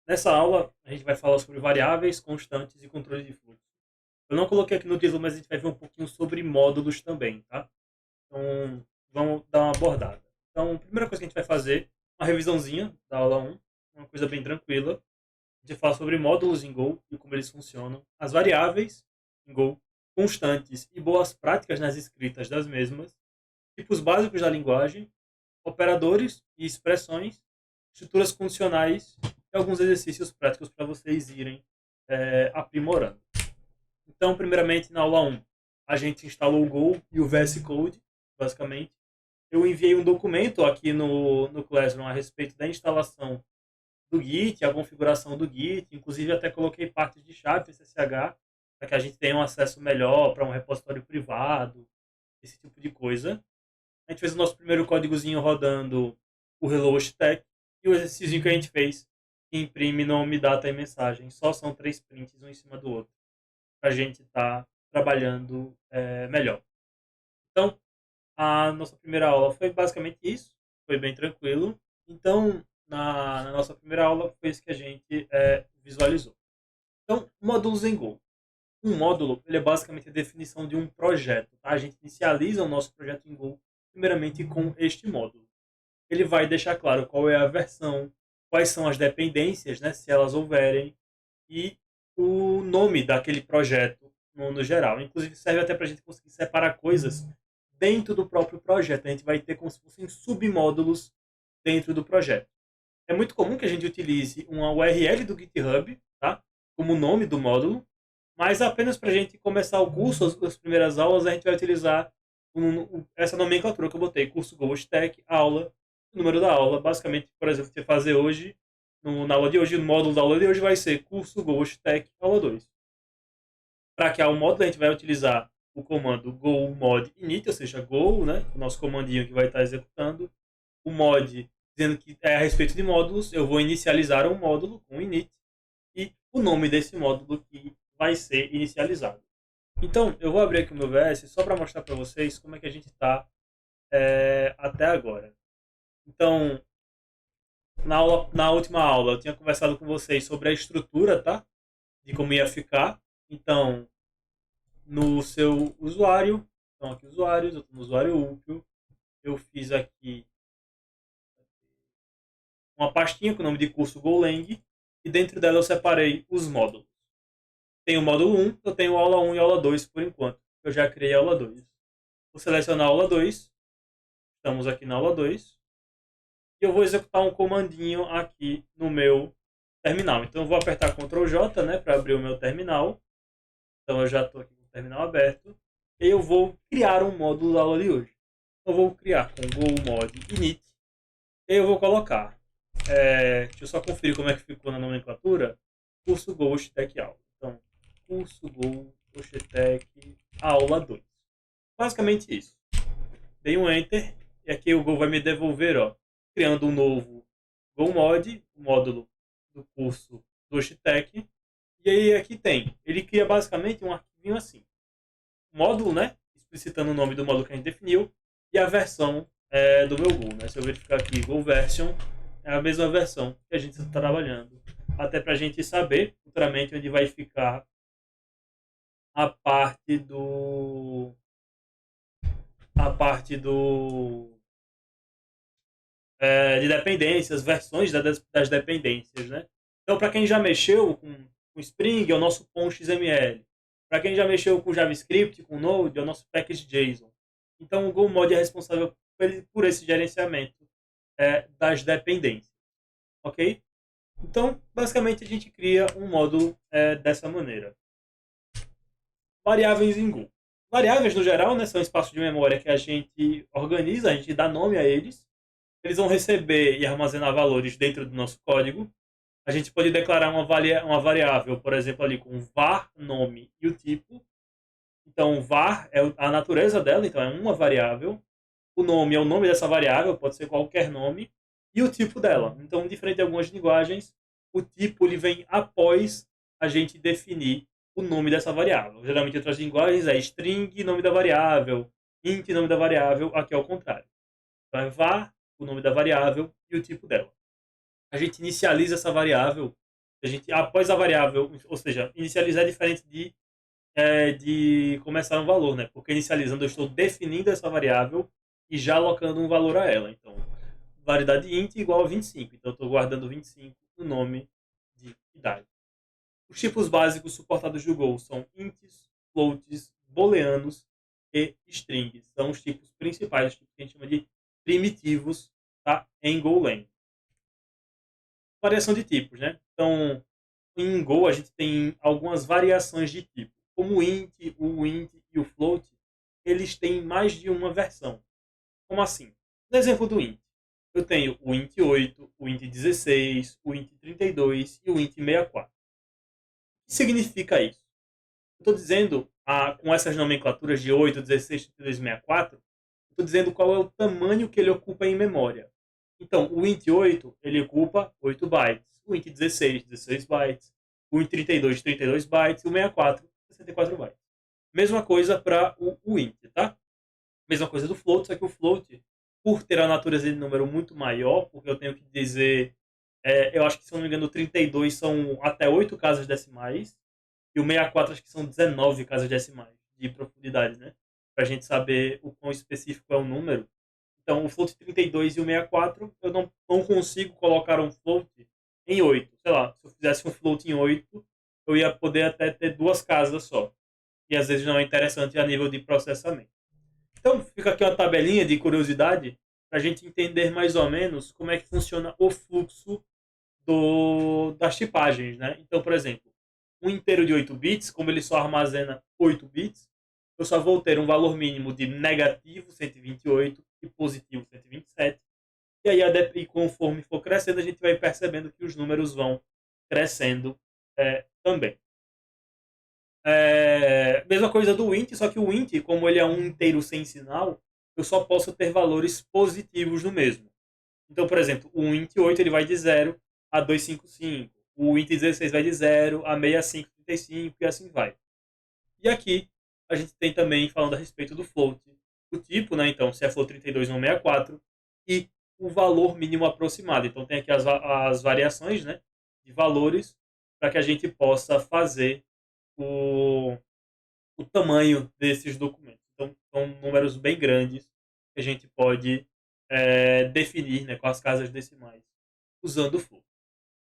Nessa aula, a gente vai falar sobre variáveis, constantes e controle de fluxo. Eu não coloquei aqui no título, mas a gente vai ver um pouquinho sobre módulos também, tá? Então, vamos dar uma abordada. Então, a primeira coisa que a gente vai fazer, uma revisãozinha da aula um, uma coisa bem tranquila. A gente vai falar sobre módulos em Go e como eles funcionam, as variáveis em Go, constantes e boas práticas nas escritas das mesmas, tipos básicos da linguagem, operadores e expressões, estruturas funcionais e alguns exercícios práticos para vocês irem aprimorando. Então, primeiramente, na aula um, a gente instalou o Go e o VS Code, basicamente. Eu enviei um documento aqui no Classroom a respeito da instalação do Git, a configuração do Git, inclusive até coloquei partes de chave SSH para que a gente tenha um acesso melhor para um repositório privado, esse tipo de coisa. A gente fez o nosso primeiro códigozinho rodando o Hello Stack e o exercício que a gente fez, que imprime nome, data e mensagem. Só são 3 prints um em cima do outro, para a gente estar trabalhando melhor. Então, a nossa primeira aula foi basicamente isso, foi bem tranquilo. Então, na nossa primeira aula, foi isso que a gente visualizou. Então, módulos em Go. Um módulo ele é basicamente a definição de um projeto. Tá? A gente inicializa o nosso projeto em Go, primeiramente com este módulo. Ele vai deixar claro qual é a versão, quais são as dependências, né, se elas houverem, e o nome daquele projeto no geral. Inclusive, serve até para a gente conseguir separar coisas dentro do próprio projeto. A gente vai ter como se fossem submódulos dentro do projeto. É muito comum que a gente utilize uma URL do GitHub, tá? Como nome do módulo, mas apenas para a gente começar o curso, as primeiras aulas, a gente vai utilizar essa nomenclatura que eu botei, curso Go Stack, aula, o número da aula. Basicamente, por exemplo, você fazer hoje, na aula de hoje, o módulo da aula de hoje vai ser curso Go Stack, aula 2. Para criar o módulo, a gente vai utilizar o comando go mod init, ou seja, go, né, o nosso comandinho que vai estar executando, o mod dizendo que é a respeito de módulos, eu vou inicializar um módulo com init e o nome desse módulo que vai ser inicializado. Então, eu vou abrir aqui o meu VS só para mostrar para vocês como é que a gente está até agora. Então, na última aula, eu tinha conversado com vocês sobre a estrutura, tá? De como ia ficar. Então, no seu usuário, então aqui usuários, eu estou no usuário Upio, eu fiz aqui uma pastinha com o nome de curso Golang e dentro dela eu separei os módulos. Tem o módulo 1, eu tenho aula 1 e aula 2 por enquanto. Eu já criei a aula 2. Vou selecionar a aula 2, estamos aqui na aula 2, e eu vou executar um comandinho aqui no meu terminal. Então eu vou apertar Ctrl J, né, para abrir o meu terminal. Então eu já estou aqui com o terminal aberto. E eu vou criar um módulo da aula de hoje. Eu vou criar com go mod init. E eu vou colocar. Deixa eu só conferir como é que ficou na nomenclatura. Curso Go Stack Aula. Então, curso Go Stack Aula 2. Basicamente isso. Dei um Enter. E aqui o Go vai me devolver, ó, criando um novo Go Mod, o módulo do curso do Stack. E aí aqui tem. Ele cria basicamente um arquivinho assim. Módulo, né? Explicitando o nome do módulo que a gente definiu. E a versão do meu Go. Né? Se eu verificar aqui, Go Version é a mesma versão que a gente está trabalhando. Até para a gente saber futuramente onde vai ficar a parte do. A parte do. De dependências, versões das dependências. Né? Então, para quem já mexeu com Spring, é o nosso ponto XML. Para quem já mexeu com JavaScript, com Node, é o nosso package JSON. Então, o GoMod é responsável por esse gerenciamento das dependências. Ok? Então, basicamente, a gente cria um módulo dessa maneira. Variáveis em Go. Variáveis, no geral, né, são espaços de memória que a gente organiza, a gente dá nome a eles. Eles vão receber e armazenar valores dentro do nosso código. A gente pode declarar uma variável, por exemplo, ali com var, nome e o tipo. Então, var é a natureza dela, então é uma variável. O nome é o nome dessa variável, pode ser qualquer nome. E o tipo dela. Então, diferente de algumas linguagens, o tipo ele vem após a gente definir o nome dessa variável. Geralmente, em outras linguagens é string, nome da variável, int, nome da variável. Aqui é o contrário. Então, é var, o nome da variável e o tipo dela. A gente inicializa essa variável A gente, após a variável, ou seja, inicializar é diferente de começar um valor, né? Porque inicializando eu estou definindo essa variável e já alocando um valor a ela. Então, variedade int igual a 25. Então, eu estou guardando 25 no nome de idade. Os tipos básicos suportados do Go são ints, floats, booleanos e strings. São os tipos principais, os tipos que a gente chama de primitivos, tá? Em Golang. Variação de tipos, né? Então, em Go a gente tem algumas variações de tipo. Como o int e o float, eles têm mais de uma versão. Como assim? No exemplo do int, eu tenho o int 8, o int 16, o int 32 e o int 64. O que significa isso? Eu estou dizendo, com essas nomenclaturas de 8, 16, 32 e 64, estou dizendo qual é o tamanho que ele ocupa em memória. Então, o int 8, ele ocupa 8 bytes. O int 16, 16 bytes. O int 32, 32 bytes. E o 64, 64 bytes. Mesma coisa para o int, tá? Mesma coisa do float, só que o float, por ter a natureza de número muito maior, porque eu tenho que dizer, eu acho que, se eu não me engano, o 32 são até 8 casas decimais, e o 64 acho que são 19 casas decimais de profundidade, né? Para a gente saber o quão específico é o número. Então, o float 32 e o 64, eu não consigo colocar um float em 8. Sei lá, se eu fizesse um float em 8, eu ia poder até ter duas casas só. E às vezes não é interessante a nível de processamento. Então, fica aqui uma tabelinha de curiosidade para a gente entender mais ou menos como é que funciona o fluxo das tipagens, né? Então, por exemplo, um inteiro de 8 bits, como ele só armazena 8 bits, eu só vou ter um valor mínimo de negativo 128 e positivo 127. E aí, conforme for crescendo, a gente vai percebendo que os números vão crescendo também. Mesma coisa do int, só que o int, como ele é um inteiro sem sinal, eu só posso ter valores positivos no mesmo. Então, por exemplo, o int 8 ele vai de 0 a 255, o int 16 vai de 0 a 6535 e assim vai. E aqui a gente tem também, falando a respeito do float, o tipo, né? Então, se é float 32 ou 64, e o valor mínimo aproximado. Então, tem aqui as variações, né, de valores para que a gente possa fazer o tamanho desses documentos. Então, são números bem grandes que a gente pode definir, né, com as casas decimais usando o float.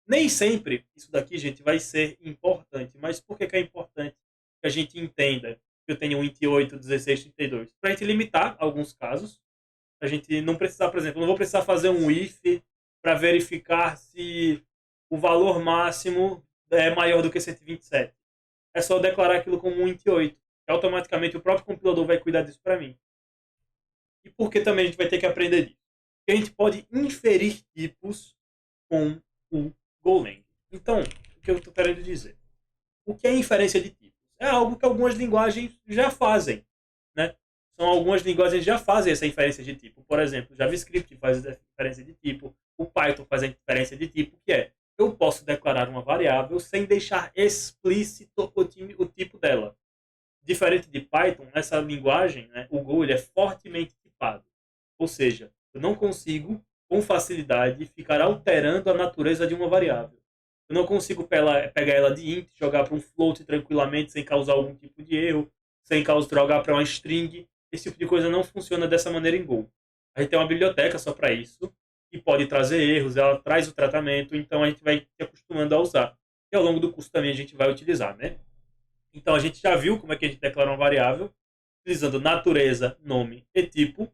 Nem sempre isso daqui, gente, vai ser importante. Mas por que é importante que a gente entenda que eu tenho um int 8, 16, 32? Para a gente limitar alguns casos. A gente não precisar, por exemplo, não vou precisar fazer um if para verificar se o valor máximo é maior do que 127. É só declarar aquilo como um int 8. Que automaticamente o próprio compilador vai cuidar disso para mim. E por que também a gente vai ter que aprender disso? Porque a gente pode inferir tipos com o Golang. Então, o que eu estou querendo dizer? O que é inferência de tipos? É algo que algumas linguagens já fazem, né? São algumas linguagens que já fazem essa inferência de tipo. Por exemplo, o JavaScript faz essa inferência de tipo, o Python faz a inferência de tipo, que é eu posso declarar uma variável sem deixar explícito o tipo dela. Diferente de Python, nessa linguagem, né, o Go ele é fortemente tipado. Ou seja, eu não consigo, com facilidade, ficar alterando a natureza de uma variável. Eu não consigo pegar ela de int, jogar para um float tranquilamente, sem causar algum tipo de erro, sem jogar para uma string. Esse tipo de coisa não funciona dessa maneira em Go. A gente tem uma biblioteca só para isso, que pode trazer erros, ela traz o tratamento, então a gente vai se acostumando a usar. E ao longo do curso também a gente vai utilizar, né? Então a gente já viu como é que a gente declara uma variável, utilizando natureza, nome e tipo,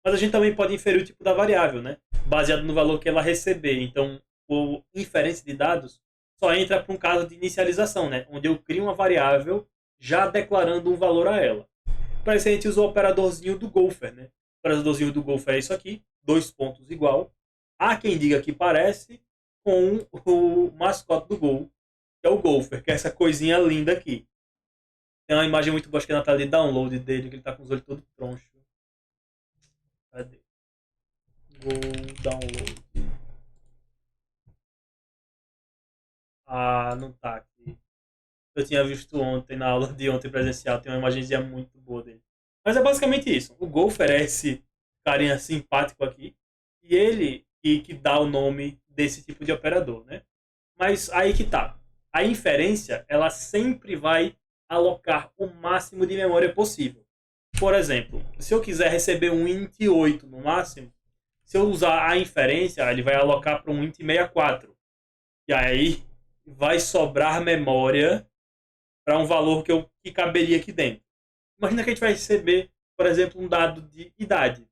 mas a gente também pode inferir o tipo da variável, né? Baseado no valor que ela receber. Então, o inferência de dados só entra para um caso de inicialização, né? Onde eu crio uma variável já declarando um valor a ela. Para isso a gente usa o operadorzinho do Gopher, né? O operadorzinho do Gopher é isso aqui, dois pontos igual. Há quem diga que parece com o mascote do Go, que é o Gopher, que é essa coisinha linda aqui. Tem uma imagem muito boa, acho que é na tela de download dele, que ele tá com os olhos todos tronchos. Cadê? Go download. Ah, não tá aqui. Eu tinha visto ontem, na aula de ontem presencial, tem uma imagenzinha muito boa dele. Mas é basicamente isso. O Gopher é esse carinha simpático aqui. E ele que dá o nome desse tipo de operador, né? Mas aí que tá. A inferência, ela sempre vai alocar o máximo de memória possível. Por exemplo, se eu quiser receber um int 8 no máximo, se eu usar a inferência, ele vai alocar para um int 64. E aí vai sobrar memória para um valor que caberia aqui dentro. Imagina que a gente vai receber, por exemplo, um dado de idade.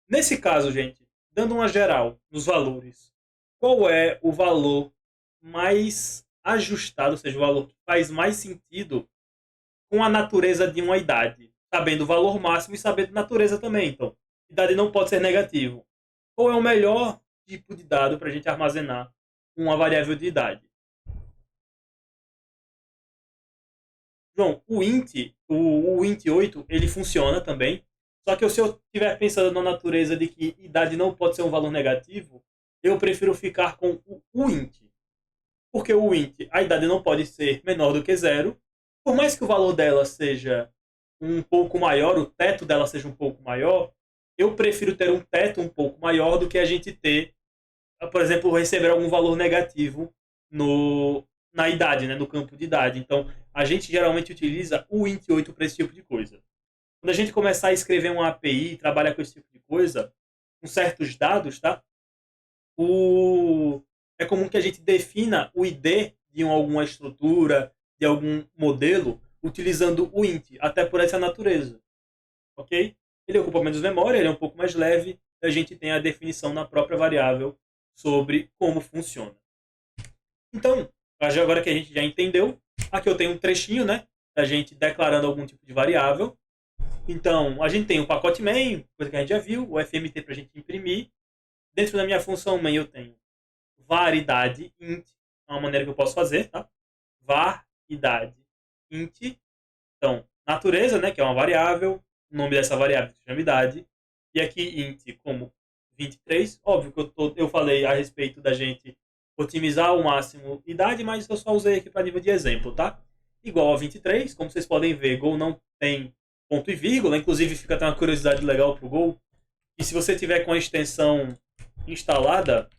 Nesse caso, gente, dando uma geral nos valores, qual é o valor mais ajustado, ou seja, o valor que faz mais sentido com a natureza de uma idade? Sabendo o valor máximo e sabendo a natureza também. Então, idade não pode ser negativo. Qual é o melhor tipo de dado para a gente armazenar uma variável de idade? João, o int 8, ele funciona também. Só que se eu estiver pensando na natureza de que idade não pode ser um valor negativo, eu prefiro ficar com o int. Porque o int, a idade não pode ser menor do que zero. Por mais que o valor dela seja um pouco maior, o teto dela seja um pouco maior, eu prefiro ter um teto um pouco maior do que a gente ter, por exemplo, receber algum valor negativo na idade, né, no campo de idade. Então, a gente geralmente utiliza o int 8 para esse tipo de coisa. Quando a gente começar a escrever uma API, trabalhar com esse tipo de coisa, com certos dados, tá? É comum que a gente defina o ID de alguma estrutura, de algum modelo, utilizando o int, até por essa natureza. Ok? Ele ocupa menos memória, ele é um pouco mais leve, e a gente tem a definição na própria variável sobre como funciona. Então, agora que a gente já entendeu, aqui eu tenho um trechinho, né, da gente declarando algum tipo de variável. Então, a gente tem o pacote main, coisa que a gente já viu, o fmt para a gente imprimir. Dentro da minha função main eu tenho var idade int, é uma maneira que eu posso fazer, tá? Var idade int. Então, natureza, né, que é uma variável, o nome dessa variável se chama idade. E aqui int como 23. Óbvio que eu falei a respeito da gente otimizar ao máximo idade, mas eu só usei aqui para nível de exemplo, tá? Igual a 23, como vocês podem ver, Go não tem ponto e vírgula, inclusive fica até uma curiosidade legal para o Go. E se você tiver com a extensão instalada,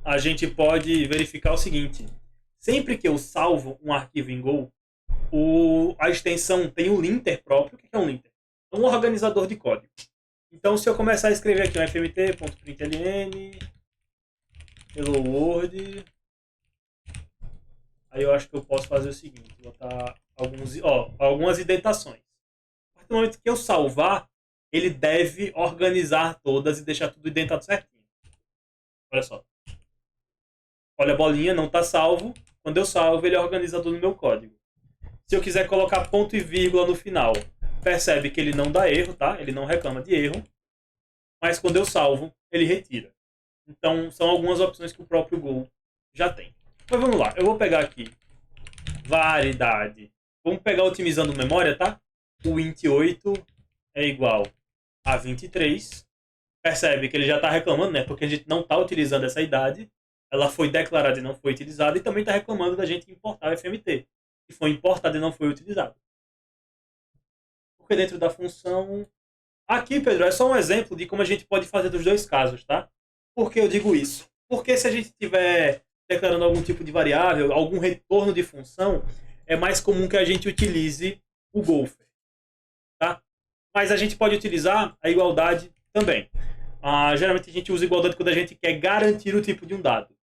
a gente pode verificar o seguinte: sempre que eu salvo um arquivo em Go, a extensão tem um linter próprio. O que é um linter? É um organizador de código. Então, se eu começar a escrever aqui um fmt.println, hello world, aí eu acho que eu posso fazer o seguinte: botar algumas indentações. A partir do momento que eu salvar, ele deve organizar todas e deixar tudo indentado certinho. Olha só. Olha a bolinha, não está salvo. Quando eu salvo, ele organiza tudo no meu código. Se eu quiser colocar ponto e vírgula no final, percebe que ele não dá erro, tá? Ele não reclama de erro. Mas quando eu salvo, ele retira. Então, são algumas opções que o próprio Go já tem. Mas vamos lá, eu vou pegar aqui variedade. Vamos pegar otimizando memória, tá? O int 8 é igual a 23. Percebe que ele já está reclamando, né? Porque a gente não está utilizando essa idade. Ela foi declarada e não foi utilizada. E também está reclamando da gente importar o FMT, que foi importado e não foi utilizado. Porque dentro da função... Aqui, Pedro, é só um exemplo de como a gente pode fazer dos dois casos, tá? Por que eu digo isso? Porque se a gente estiver declarando algum tipo de variável, algum retorno de função, é mais comum que a gente utilize o Gopher, tá? Mas a gente pode utilizar a igualdade também. Geralmente a gente usa igualdade quando a gente quer garantir o tipo de um dado.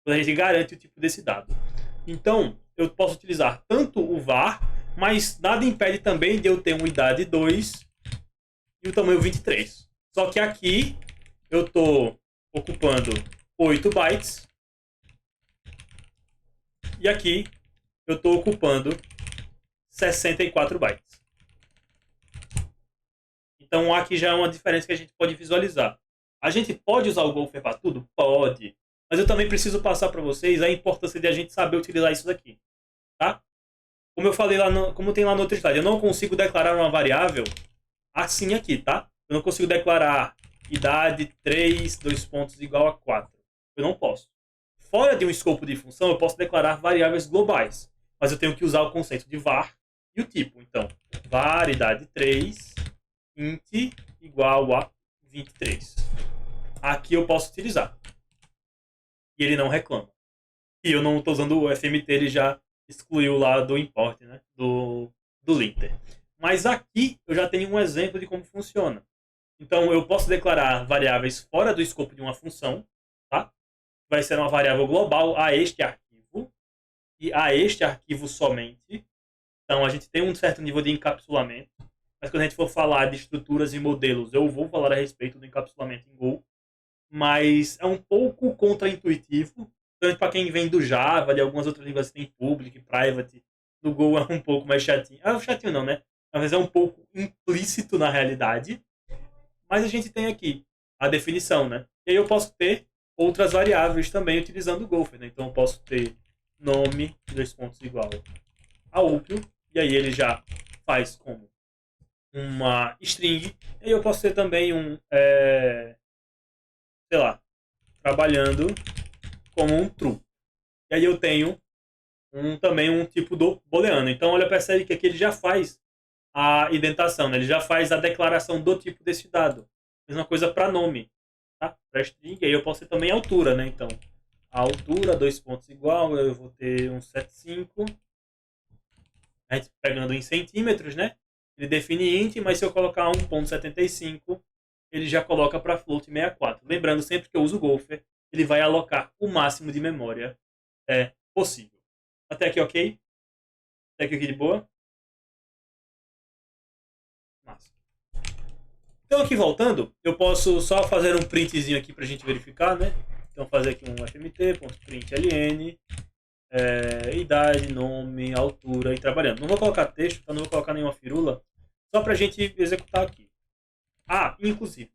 Quando a gente garante o tipo desse dado. Então, eu posso utilizar tanto o var, mas nada impede também de eu ter uma idade 2 e o tamanho 23. Só que aqui eu estou ocupando 8 bytes e aqui eu estou ocupando 64 bytes. Então aqui já é uma diferença que a gente pode visualizar. A gente pode usar o Gopher para tudo? Pode. Mas eu também preciso passar para vocês a importância de a gente saber utilizar isso daqui. Tá? Como eu falei como tem lá no outro slide, eu não consigo declarar uma variável assim aqui, tá? Eu não consigo declarar idade 3, 2 pontos igual a 4. Eu não posso. Fora de um escopo de função, eu posso declarar variáveis globais. Mas eu tenho que usar o conceito de var e o tipo. Então, var idade 3, int igual a 23. Aqui eu posso utilizar. e ele não reclama. E eu não estou usando o FMT, ele já excluiu lá do import, né? Do linter. Mas aqui eu já tenho um exemplo de como funciona. Então eu posso declarar variáveis fora do escopo de uma função, tá? Vai ser uma variável global a este arquivo e a este arquivo somente. Então a gente tem um certo nível de encapsulamento, mas quando a gente for falar de estruturas e modelos, eu vou falar a respeito do encapsulamento em Go, mas é um pouco contraintuitivo, tanto para quem vem do Java, de algumas outras línguas que tem public, private, do Go é um pouco mais chatinho. Ah, chatinho não, né? Mas é um pouco implícito na realidade. Mas a gente tem aqui a definição, né? E aí eu posso ter outras variáveis também utilizando o Gopher, né? Então eu posso ter nome, dois pontos igual a Opio, e aí ele já faz como uma string. E aí eu posso ter também sei lá, trabalhando como um true. E aí eu tenho também um tipo do booleano. Então, olha, percebe que aqui ele já faz a indentação, né? Ele já faz a declaração do tipo desse dado. Mesma coisa para nome, tá? Para string, aí eu posso ter também a altura, né? Então, a altura, dois pontos igual, eu vou ter 175. A gente pegando em centímetros, né? Ele define int, mas se eu colocar 1.75, ele já coloca para float 64. Lembrando, sempre que eu uso o Gopher, ele vai alocar o máximo de memória possível. Até aqui, ok? Até aqui de boa? Massa. Então, aqui voltando, eu posso só fazer um printzinho aqui para a gente verificar, né? Então, fazer aqui um fmt.println, idade, nome, altura e trabalhando. Não vou colocar texto, então não vou colocar nenhuma firula, só para a gente executar aqui. Ah, inclusive,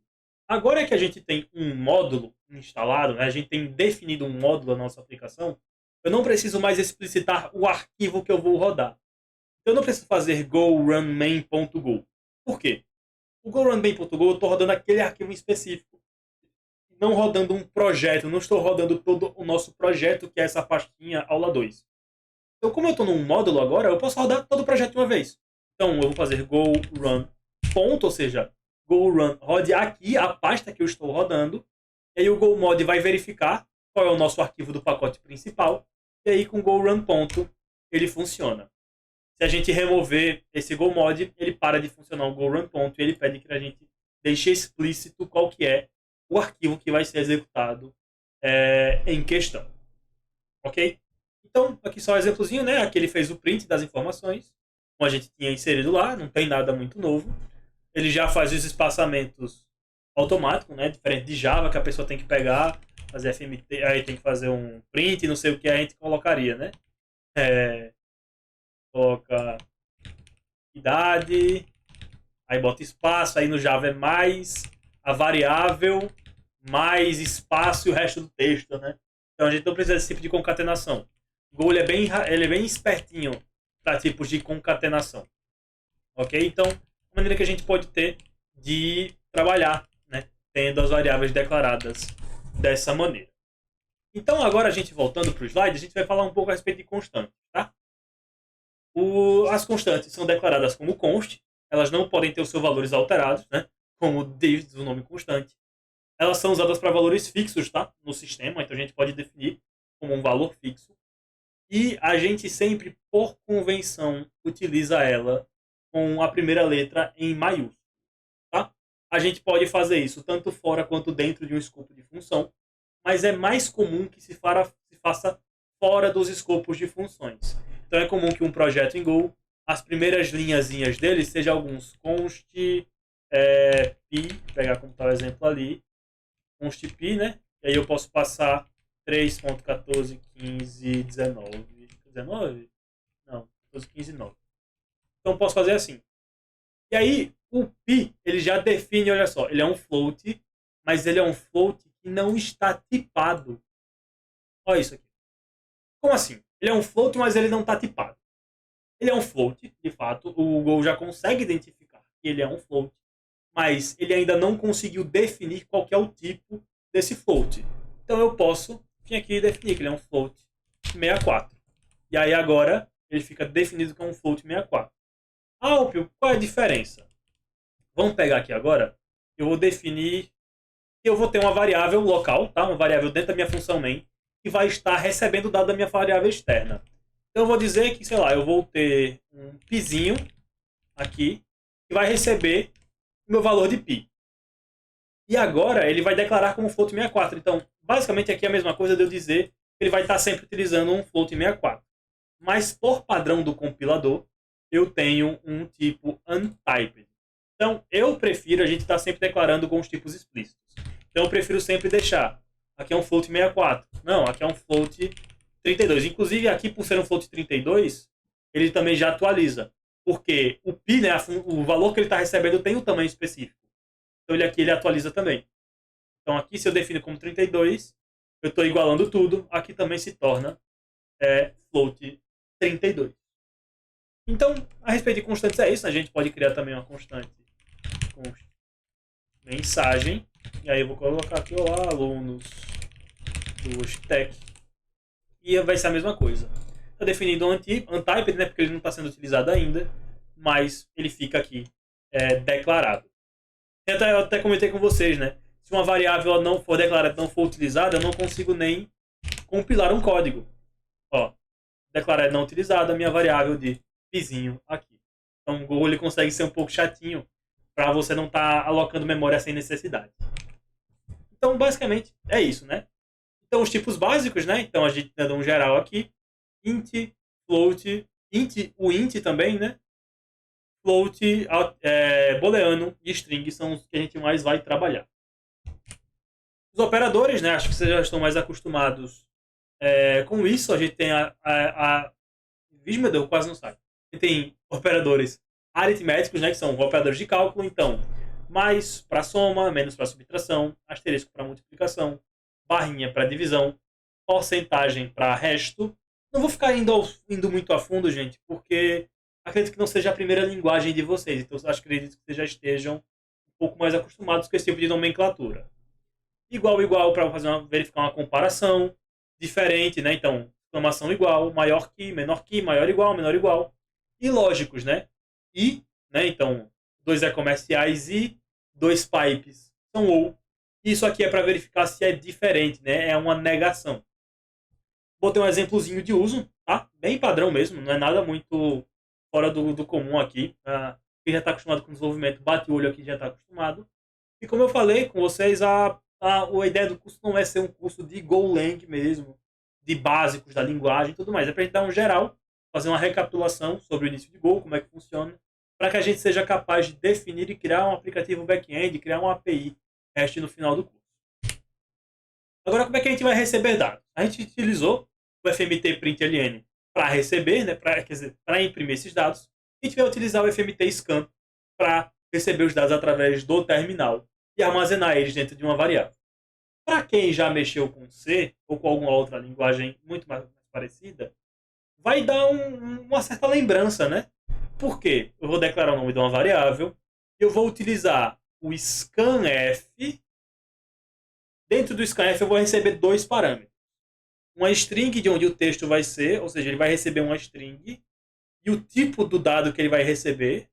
agora que a gente tem um módulo instalado, né, a gente tem definido um módulo na nossa aplicação, eu não preciso mais explicitar o arquivo que eu vou rodar. Eu não preciso fazer go run main.go. Por quê? O go run main.go eu estou rodando aquele arquivo em específico, não rodando um projeto, não estou rodando todo o nosso projeto, que é essa pastinha aula 2. Então, como eu estou num módulo agora, eu posso rodar todo o projeto de uma vez. Então, eu vou fazer go run ponto, ou seja, go run rode aqui a pasta que eu estou rodando, e aí o go mod vai verificar qual é o nosso arquivo do pacote principal, e aí com go run ponto ele funciona. Se a gente remover esse go mod, ele para de funcionar o go run ponto, e ele pede que a gente deixe explícito qual que é o arquivo que vai ser executado em questão. Ok? Então, aqui só um exemplozinho, né? Aqui ele fez o print das informações, como a gente tinha inserido lá, não tem nada muito novo. Ele já faz os espaçamentos automáticos, né? Diferente de Java, que a pessoa tem que pegar, fazer FMT, aí tem que fazer um print, não sei o que a gente colocaria, né? Coloca idade, aí bota espaço, aí no Java é mais a variável, mais espaço e o resto do texto, né? Então a gente não precisa desse tipo de concatenação. O Go ele é bem espertinho para tipos de concatenação. Ok? Então, a maneira que a gente pode ter de trabalhar, né? Tendo as variáveis declaradas dessa maneira. Então, agora a gente voltando para o slide, a gente vai falar um pouco a respeito de constantes, tá? As constantes são declaradas como const, elas não podem ter os seus valores alterados, né? Como diz o nome constante. Elas são usadas para valores fixos, tá? No sistema, então a gente pode definir como um valor fixo. E a gente sempre, por convenção, utiliza ela com a primeira letra em maiúsculo, tá? A gente pode fazer isso tanto fora quanto dentro de um escopo de função, mas é mais comum que se faça fora dos escopos de funções. Então é comum que um projeto em Go, as primeiras linhazinhas dele sejam alguns const pi, vou pegar como tal exemplo ali, const pi, né? E aí eu posso passar 3.14.15.19. 19? Não, 14.15.9. Então eu posso fazer assim. E aí o pi, ele já define, olha só, ele é um float, mas ele é um float que não está tipado. Olha isso aqui. Como assim? Ele é um float, mas ele não está tipado. Ele é um float, de fato. O Go já consegue identificar que ele é um float, mas ele ainda não conseguiu definir qual que é o tipo desse float. Então eu posso vir aqui e definir que ele é um float 64. E aí agora ele fica definido como um float 64. Ah, Alpio, qual é a diferença? Vamos pegar aqui agora. Eu vou definir que eu vou ter uma variável local, tá? Uma variável dentro da minha função main, que vai estar recebendo o dado da minha variável externa. Então eu vou dizer que, sei lá, eu vou ter um pizinho aqui que vai receber o meu valor de pi. E agora ele vai declarar como float 64. Então, basicamente aqui é a mesma coisa de eu dizer que ele vai estar sempre utilizando um float 64. Mas por padrão do compilador, eu tenho um tipo untyped. Então, eu prefiro a gente estar sempre declarando com os tipos explícitos. Então, eu prefiro sempre deixar. Aqui é um float 64. Não, aqui é um float 32. Inclusive, aqui por ser um float 32, ele também já atualiza. Porque o pi, né, o valor que ele está recebendo tem um tamanho específico. Então, ele atualiza também. Então, aqui, se eu defino como 32, eu estou igualando tudo. Aqui também se torna float 32. Então, a respeito de constantes é isso. A gente pode criar também uma constante com mensagem. E aí eu vou colocar aqui, olá, alunos do Tech. E vai ser a mesma coisa. Está definido um untyped, né, porque ele não está sendo utilizado ainda, mas ele fica aqui declarado. Eu até comentei com vocês, né? Se uma variável não for declarada, não for utilizada, eu não consigo nem compilar um código. Ó, declarar não utilizada a minha variável de pizinho aqui. Então o Go ele consegue ser um pouco chatinho para você não estar alocando memória sem necessidade. Então basicamente é isso, né? Então os tipos básicos, né? Então a gente dá um geral aqui: int, float, o int também, né? Float, booleano e string são os que a gente mais vai trabalhar. Os operadores, né? Acho que vocês já estão mais acostumados com isso. A gente tem Vixe, meu Deus, quase não sai. A gente tem operadores aritméticos, né? Que são operadores de cálculo. Então, mais para soma, menos para subtração, asterisco para multiplicação, barrinha para divisão, porcentagem para resto. Não vou ficar indo muito a fundo, gente, porque acredito que não seja a primeira linguagem de vocês. Então, acredito que vocês já estejam um pouco mais acostumados com esse tipo de nomenclatura. Igual para verificar uma comparação diferente, né? Então, exclamação igual, maior que, maior igual, menor igual. E lógicos, né? E, né? Então, dois comerciais e dois pipes são ou. Isso aqui é para verificar se é diferente, né? É uma negação. Botei um exemplozinho de uso, tá? Bem padrão mesmo, não é nada muito fora do comum aqui. Quem já está acostumado com desenvolvimento, bate o olho aqui já está acostumado. E como eu falei com vocês, a ideia do curso não é ser um curso de Golang mesmo, de básicos da linguagem e tudo mais. É para a gente dar um geral, fazer uma recapitulação sobre o início de Go, como é que funciona, para que a gente seja capaz de definir e criar um aplicativo back-end, criar uma API REST no final do curso. Agora, como é que a gente vai receber dados? A gente utilizou o FMT println para receber, né, para imprimir esses dados. A gente vai utilizar o FMT scan para receber os dados através do terminal e armazenar eles dentro de uma variável. Para quem já mexeu com C ou com alguma outra linguagem muito mais parecida, vai dar uma certa lembrança, né? Por quê? Eu vou declarar o nome de uma variável, eu vou utilizar o scanf. Dentro do scanf eu vou receber dois parâmetros. Uma string de onde o texto vai ser, ou seja, ele vai receber uma string, e o tipo do dado que ele vai receber,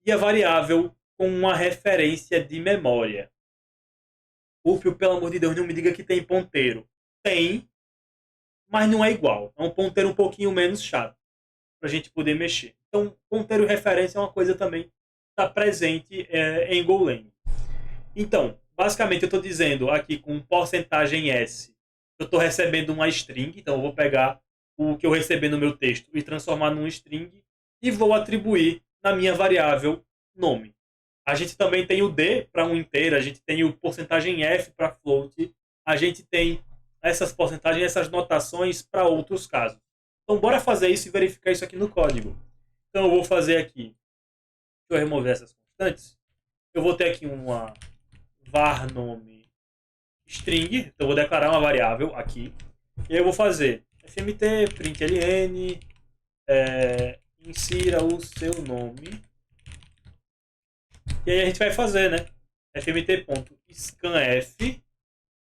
e a variável com uma referência de memória. Upio, pelo amor de Deus, não me diga que tem ponteiro. Tem, mas não é igual. É um ponteiro um pouquinho menos chato para a gente poder mexer. Então, ponteiro e referência é uma coisa também que está presente em Golang. Então, basicamente, eu estou dizendo aqui com porcentagem S, eu estou recebendo uma string. Então, eu vou pegar o que eu receber no meu texto e transformar num string e vou atribuir na minha variável nome. A gente também tem o D para um inteiro, a gente tem o porcentagem F para float, a gente tem essas porcentagens, essas notações para outros casos. Então, bora fazer isso e verificar isso aqui no código. Então, eu vou fazer aqui, deixa eu remover essas constantes. Eu vou ter aqui uma var nome string, então eu vou declarar uma variável aqui. E aí eu vou fazer fmt println, insira o seu nome. E aí a gente vai fazer, né? fmt.scanf.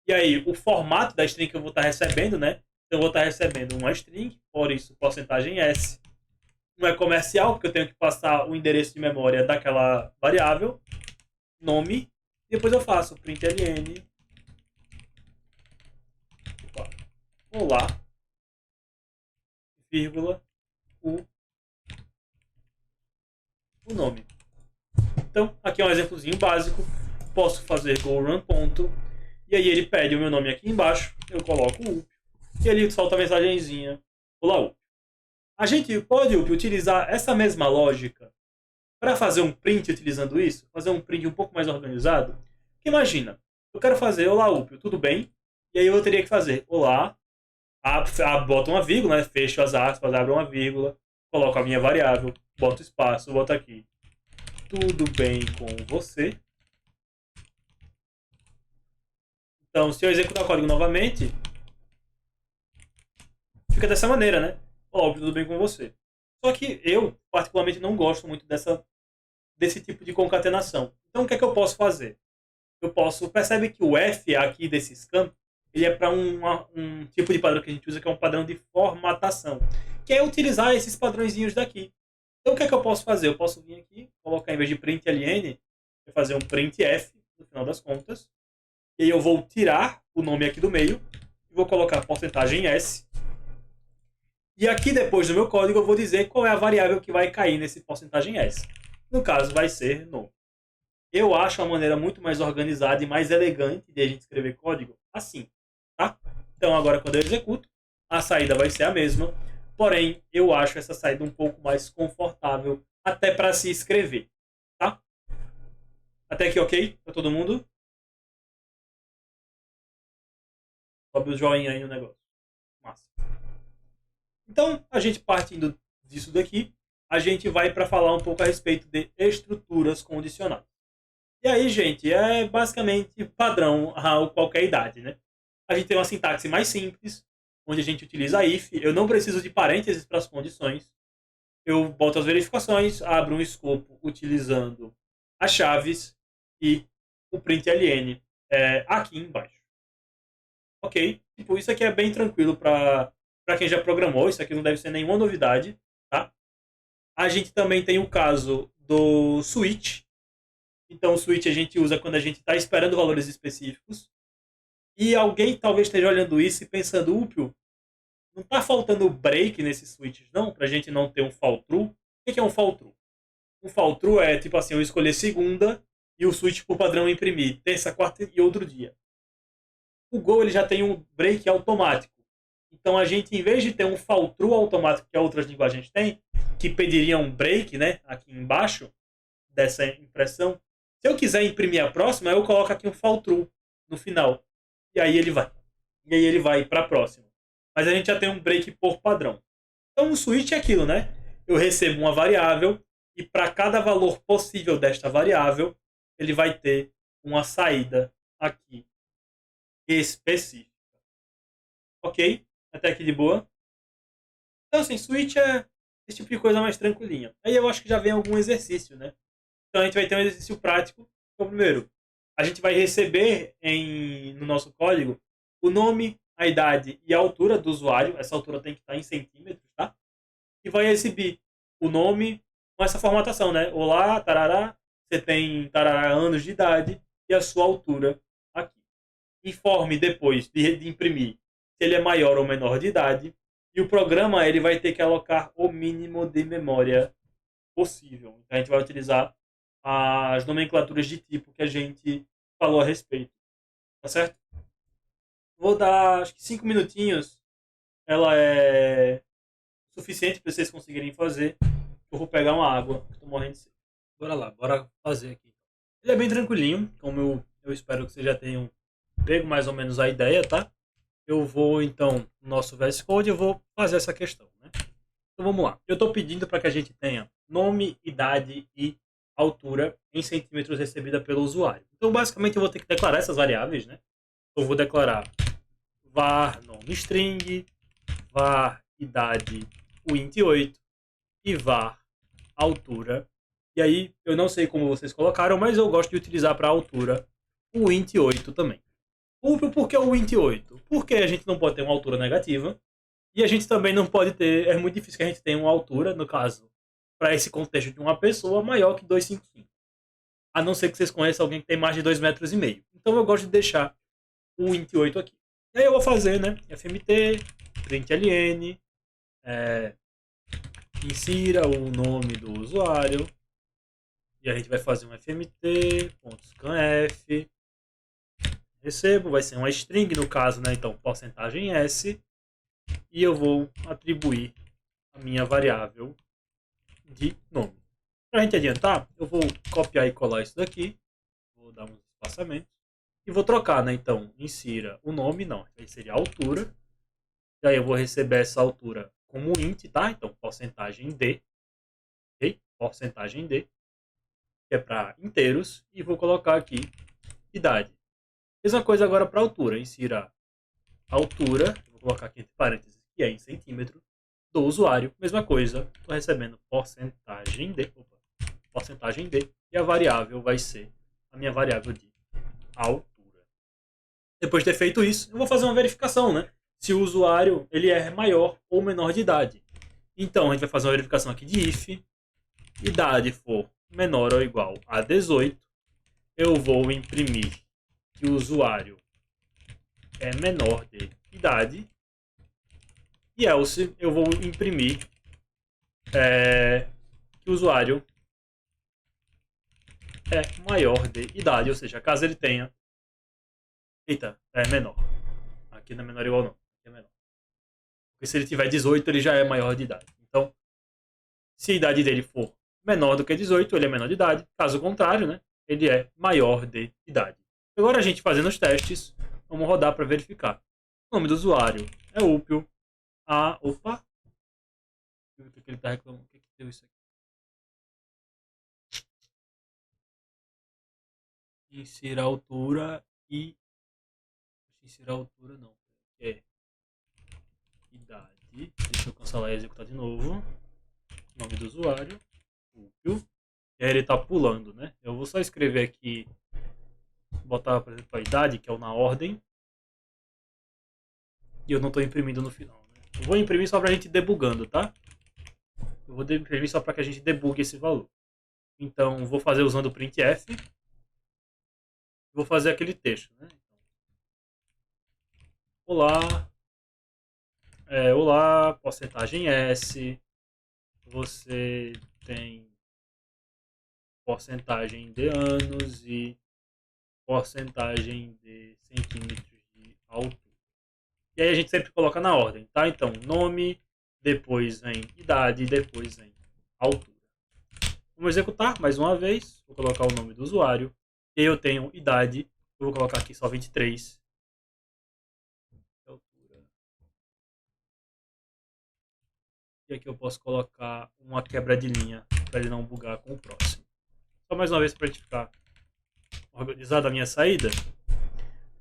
E aí o formato da string que eu vou estar recebendo, né? Então eu vou estar recebendo uma string, por isso porcentagem S. Não é comercial, porque eu tenho que passar o endereço de memória daquela variável, nome, e depois eu faço println olá, vírgula, o nome. Então, aqui é um exemplozinho básico. Posso fazer go run ponto. E aí ele pede o meu nome aqui embaixo. Eu coloco o up. E ele solta a mensagenzinha. Olá, up. A gente pode, up, utilizar essa mesma lógica para fazer um print utilizando isso. Fazer um print um pouco mais organizado. Porque imagina, eu quero fazer olá, up, tudo bem? E aí eu teria que fazer olá. Boto uma vírgula, né? Fecho as aspas, abro uma vírgula. Coloco a minha variável. Boto espaço, boto aqui. Tudo bem com você? Então, se eu executar o código novamente, fica dessa maneira, né? Óbvio, tudo bem com você. Só que eu, particularmente, não gosto muito desse tipo de concatenação. Então, o que é que eu posso fazer? Eu posso... Percebe que o F aqui desse scan, ele é para um tipo de padrão que a gente usa, que é um padrão de formatação, que é utilizar esses padrõezinhos daqui. Então, o que é que eu posso fazer? Eu posso vir aqui, colocar, em vez de print ln, fazer um print f, no final das contas. E aí eu vou tirar o nome aqui do meio e vou colocar porcentagem S. E aqui depois do meu código eu vou dizer qual é a variável que vai cair nesse porcentagem S. No caso vai ser nome. Eu acho uma maneira muito mais organizada e mais elegante de a gente escrever código assim, tá? Então agora quando eu executo, a saída vai ser a mesma, porém eu acho essa saída um pouco mais confortável até para se escrever, tá? Até aqui ok para todo mundo? Sobe o joinha aí no negócio. Massa. Então, a gente partindo disso daqui, a gente vai para falar um pouco a respeito de estruturas condicionais. E aí, gente, é basicamente padrão a qualquer idade, né? A gente tem uma sintaxe mais simples, onde a gente utiliza if. Eu não preciso de parênteses para as condições. Eu boto as verificações, abro um escopo utilizando as chaves e o println aqui embaixo. Ok? Tipo, isso aqui é bem tranquilo para quem já programou. Isso aqui não deve ser nenhuma novidade, tá? A gente também tem o caso do switch. Então, o switch a gente usa quando a gente está esperando valores específicos. E alguém talvez esteja olhando isso e pensando, Upio, não está faltando break nesses switches, não? Para a gente não ter um fall true. O que é um fall true? Um fall true é tipo assim, eu escolher segunda e o switch por padrão imprimir terça, quarta e outro dia. O Go ele já tem um break automático. Então a gente, em vez de ter um fall true automático que outras linguagens têm, que pediria um break, né, aqui embaixo dessa impressão, se eu quiser imprimir a próxima, eu coloco aqui um fall true no final. E aí ele vai. E aí ele vai para a próxima. Mas a gente já tem um break por padrão. Então o switch é aquilo, né? Eu recebo uma variável e para cada valor possível desta variável, ele vai ter uma saída aqui específica. Ok? Até aqui de boa? Então, assim, switch é esse tipo de coisa mais tranquilinha. Aí eu acho que já vem algum exercício, né? Então a gente vai ter um exercício prático. Então, primeiro, a gente vai receber no nosso código o nome, a idade e a altura do usuário. Essa altura tem que estar em centímetros, tá? E vai exibir o nome com essa formatação, né? Olá, tarará, você tem tarará anos de idade e a sua altura aqui. Informe depois de imprimir se ele é maior ou menor de idade. E o programa ele vai ter que alocar o mínimo de memória possível. Então a gente vai utilizar as nomenclaturas de tipo que a gente falou a respeito. Tá certo? Vou dar acho que 5 minutinhos. Ela é suficiente para vocês conseguirem fazer. Eu vou pegar uma água. Estou morrendo de sede. Bora lá, bora fazer aqui. Ele é bem tranquilinho, como eu espero que vocês já tenham pego mais ou menos a ideia, tá? Eu vou então no nosso VS Code, eu vou fazer essa questão, né? Então vamos lá. Eu estou pedindo para que a gente tenha nome, idade e altura em centímetros recebida pelo usuário. Então basicamente eu vou ter que declarar essas variáveis, né? Eu vou declarar var nome string, var idade o int8 e var altura. E aí eu não sei como vocês colocaram, mas eu gosto de utilizar para altura o int8 também. Por que o int8? Porque a gente não pode ter uma altura negativa e a gente também não pode ter, é muito difícil que a gente tenha uma altura, no caso, para esse contexto de uma pessoa maior que 2,55. A não ser que vocês conheçam alguém que tem mais de 2,5 metros. Então eu gosto de deixar o int8 aqui. E aí eu vou fazer, né? FMT, println, insira o nome do usuário. E a gente vai fazer um fmt.scanf. Recebo, vai ser uma string no caso, né? Então, porcentagem S. E eu vou atribuir a minha variável de nome. Para a gente adiantar, eu vou copiar e colar isso daqui. Vou dar uns espaçamentos. E vou trocar, né? Então, insira o nome, não. Aí seria a altura. E aí eu vou receber essa altura como int, tá? Então, porcentagem D. Ok? Porcentagem D. Que é para inteiros. E vou colocar aqui idade. Mesma coisa agora para altura. Insira a altura. Vou colocar aqui entre parênteses, que é em centímetro. Do usuário. Mesma coisa. Estou recebendo porcentagem D. Opa, porcentagem D. E a variável vai ser a minha variável de altura. Depois de ter feito isso, eu vou fazer uma verificação, né? Se o usuário ele é maior ou menor de idade. Então, a gente vai fazer uma verificação aqui de if. Idade for menor ou igual a 18. Eu vou imprimir que o usuário é menor de idade. E else, eu vou imprimir que o usuário é maior de idade. Ou seja, caso ele tenha... Eita, é menor. Aqui não é menor igual não. Aqui é menor. Porque se ele tiver 18, ele já é maior de idade. Então, se a idade dele for menor do que 18, ele é menor de idade. Caso contrário, né, ele é maior de idade. Agora a gente fazendo os testes, vamos rodar para verificar. O nome do usuário é Upio. Opa. O que ele está reclamando? O que deu isso aqui? Insira a altura e... Insira a altura não. É idade. Deixa eu cancelar e executar de novo. Nome do usuário. Upio. E aí ele está pulando, né? Eu vou só escrever aqui, botar, por exemplo, a idade, que é o na ordem. E eu não estou imprimindo no final, né? Eu vou imprimir só para a gente debugando, tá? Eu vou imprimir só para que a gente debugue esse valor. Então, vou fazer usando o printf. Vou fazer aquele texto, né? Olá. Olá, porcentagem S. Você tem porcentagem de anos e porcentagem de centímetros de altura. E aí a gente sempre coloca na ordem, tá? Então, nome, depois vem idade, depois vem altura. Vamos executar mais uma vez. Vou colocar o nome do usuário. E eu tenho idade. Eu vou colocar aqui só 23. Altura. E aqui eu posso colocar uma quebra de linha para ele não bugar com o próximo. Só mais uma vez para a gente ficar organizado a minha saída.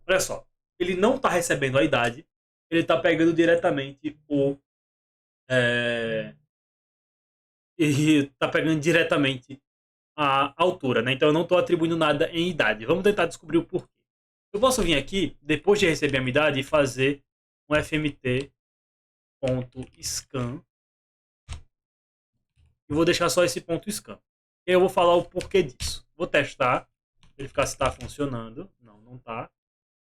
Olha só. Ele não está recebendo a idade. Ele está pegando diretamente o... E está pegando diretamente a altura, né? Então eu não estou atribuindo nada em idade. Vamos tentar descobrir o porquê. Eu posso vir aqui, depois de receber a minha idade, e fazer um fmt.scan. E vou deixar só esse ponto scan. E eu vou falar o porquê disso. Vou testar, verificar se está funcionando. Não, não está.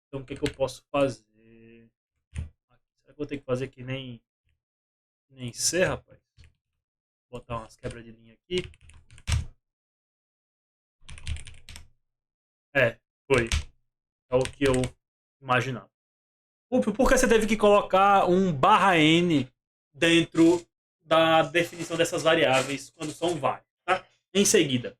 Então o que, que eu posso fazer? Será que eu vou ter que fazer que nem C, rapaz? Vou botar umas quebras de linha aqui. Foi. É o que eu imaginava. Por que você teve que colocar um /n dentro da definição dessas variáveis quando são várias? Tá? Em seguida,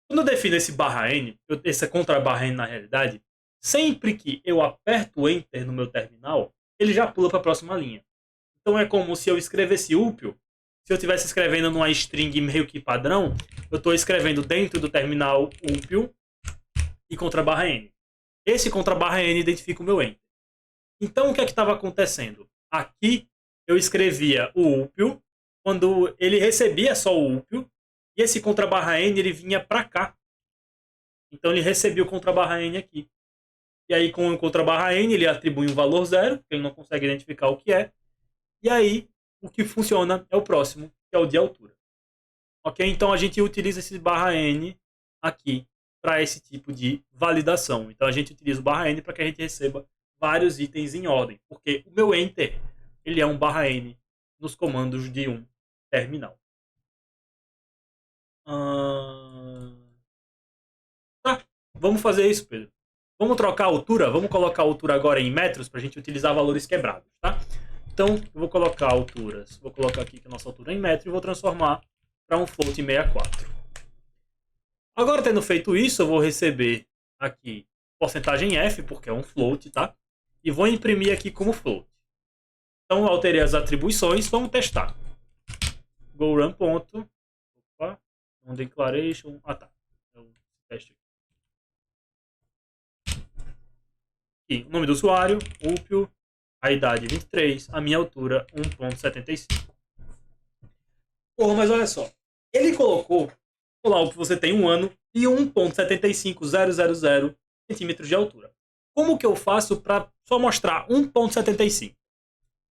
quando eu defino esse /n, essa contra /n na realidade, sempre que eu aperto Enter no meu terminal, ele já pula para a próxima linha. Então é como se eu escrevesse Upio. Se eu estivesse escrevendo numa string meio que padrão, eu estou escrevendo dentro do terminal Upio e contra /n. Esse contra /n identifica o meu Enter. Então o que é que estava acontecendo? Aqui eu escrevia o Upio, quando ele recebia só o Upio, e esse contra /n ele vinha para cá. Então ele recebia o contra /n aqui. E aí com o contra /n ele atribui um valor zero, porque ele não consegue identificar o que é. E aí o que funciona é o próximo, que é o de altura. Ok? Então a gente utiliza esse /n aqui para esse tipo de validação. Então a gente utiliza o /n para que a gente receba vários itens em ordem, porque o meu enter ele é um /n nos comandos de um terminal. Tá, vamos fazer isso, Pedro. Vamos trocar a altura? Vamos colocar a altura agora em metros para a gente utilizar valores quebrados, tá? Então, eu vou colocar alturas. Vou colocar aqui que a nossa altura é em metro e vou transformar para um float 64. Agora, tendo feito isso, eu vou receber aqui porcentagem F, porque é um float, tá? E vou imprimir aqui como float. Então, eu alterei as atribuições. Vamos testar. GoRun. Opa, declaration. Ah, tá. É o teste aqui. E o nome do usuário, Upio, a idade 23, a minha altura 1.75. Porra, mas olha só. Ele colocou, lá que você tem 1 ano e 1.75000 centímetros de altura. Como que eu faço para só mostrar 1.75?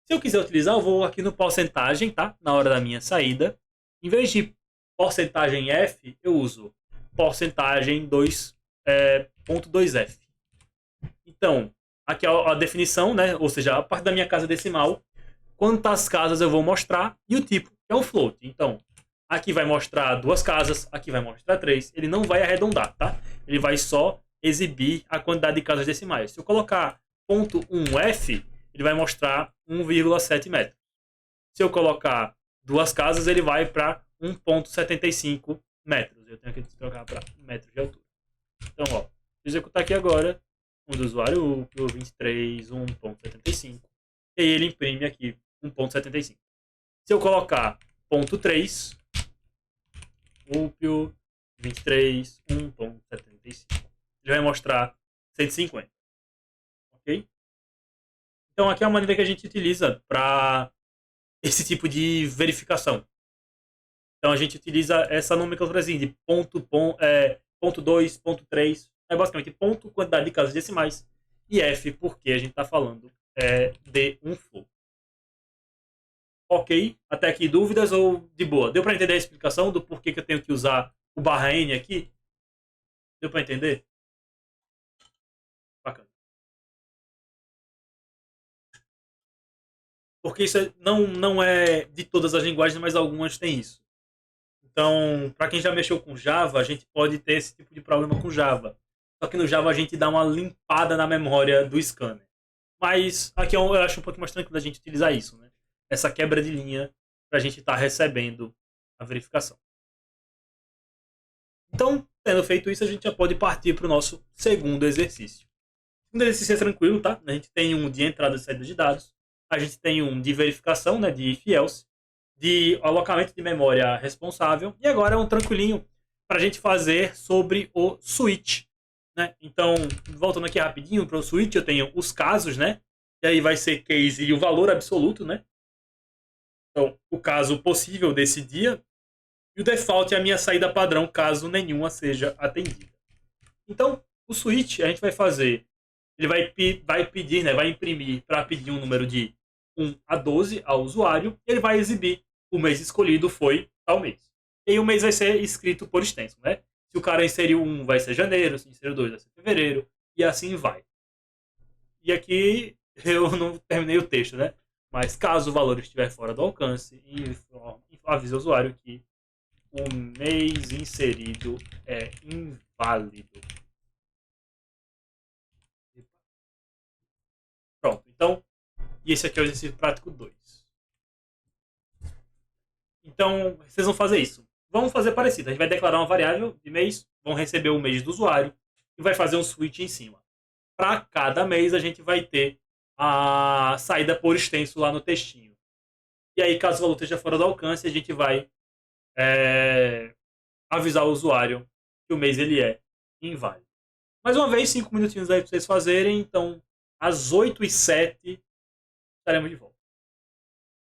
Se eu quiser utilizar, eu vou aqui no porcentagem, tá? Na hora da minha saída. Em vez de porcentagem F, eu uso porcentagem 2.2F. Então, aqui é a definição, né? Ou seja, a parte da minha casa decimal, quantas casas eu vou mostrar e o tipo, que é um float. Então, aqui vai mostrar 2 casas, aqui vai mostrar 3. Ele não vai arredondar, tá? Ele vai só exibir a quantidade de casas decimais. Se eu colocar .1F, ele vai mostrar 1,7 metros. Se eu colocar 2 casas, ele vai para 1,75 metros. Eu tenho que trocar para metros de altura. Então, ó, vou executar aqui agora. Do usuário Upio 23 1.75 e ele imprime aqui 1.75. Se eu colocar .3 Upio 23 1.75, ele vai mostrar 150. Ok? Então aqui é a maneira que a gente utiliza para esse tipo de verificação. Então a gente utiliza essa nomenclatura de ponto 2, ponto 3. É basicamente ponto, quantidade de casas decimais, e F, porque a gente está falando de um float. Ok? Até aqui dúvidas ou de boa? Deu para entender a explicação do porquê que eu tenho que usar o /n aqui? Deu para entender? Bacana. Porque isso não é de todas as linguagens, mas algumas têm isso. Então, para quem já mexeu com Java, a gente pode ter esse tipo de problema com Java. Só que no Java a gente dá uma limpada na memória do scanner. Mas aqui eu acho um pouco mais tranquilo a gente utilizar isso, né? Essa quebra de linha para a gente estar recebendo a verificação. Então, tendo feito isso, a gente já pode partir para o nosso segundo exercício. O segundo exercício é tranquilo, tá? A gente tem um de entrada e saída de dados. A gente tem um de verificação, né? De if else, de alocamento de memória responsável. E agora é um tranquilinho para a gente fazer sobre o switch. Né? Então, voltando aqui rapidinho para o switch, eu tenho os casos, né? E aí vai ser case e o valor absoluto, né? Então, o caso possível desse dia. E o default é a minha saída padrão, caso nenhuma seja atendida. Então, o switch a gente vai fazer, ele vai pedir, né? Vai imprimir para pedir um número de 1 a 12 ao usuário. E ele vai exibir o mês escolhido foi tal mês. E aí o mês vai ser escrito por extenso, né? Se o cara inseriu 1, vai ser janeiro. Se inseriu 2, vai ser fevereiro. E assim vai. E aqui eu não terminei o texto, né? Mas caso o valor estiver fora do alcance, avise o usuário que o mês inserido é inválido. Pronto. Então, e esse aqui é o exercício prático 2. Então, vocês vão fazer isso. Vamos fazer parecido. A gente vai declarar uma variável de mês, vão receber o mês do usuário e vai fazer um switch em cima. Para cada mês, a gente vai ter a saída por extenso lá no textinho. E aí, caso o valor esteja fora do alcance, a gente vai avisar o usuário que o mês ele é inválido. Mais uma vez, 5 minutinhos aí para vocês fazerem. Então, às 8h07 estaremos de volta.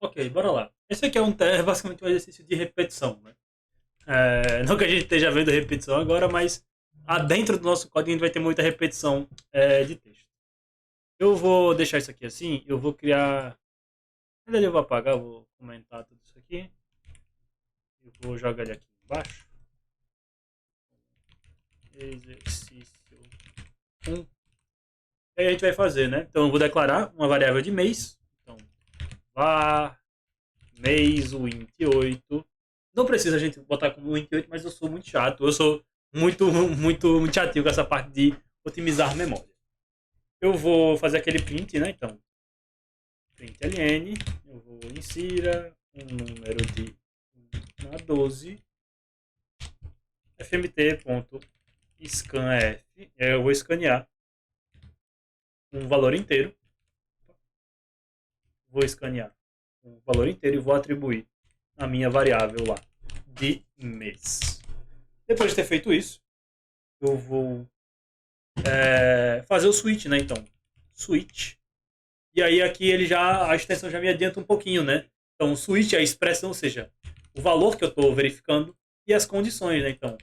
Ok, bora lá. Esse aqui é basicamente um exercício de repetição, né? Não que a gente esteja vendo repetição agora, mas dentro do nosso código a gente vai ter muita repetição de texto. Eu vou deixar isso aqui assim, eu vou criar... Na verdade eu vou apagar, eu vou comentar tudo isso aqui. Eu vou jogar ele aqui embaixo. Exercício 1. aí a gente vai fazer, né? Então eu vou declarar uma variável de mês. Então, var mês int8. Não precisa a gente botar como int8, mas eu sou muito chato. Eu sou muito chatinho com essa parte de otimizar memória. Eu vou fazer aquele print, né? Então, println, eu vou insira um número de 1 a 12, fmt.scanf, eu vou escanear um valor inteiro, e vou atribuir a minha variável lá de mês. Depois de ter feito isso, eu vou fazer o switch, né? Então, switch. E aí aqui a extensão já me adianta um pouquinho, né? Então, o switch é a expressão, ou seja, o valor que eu estou verificando e as condições, né? Então,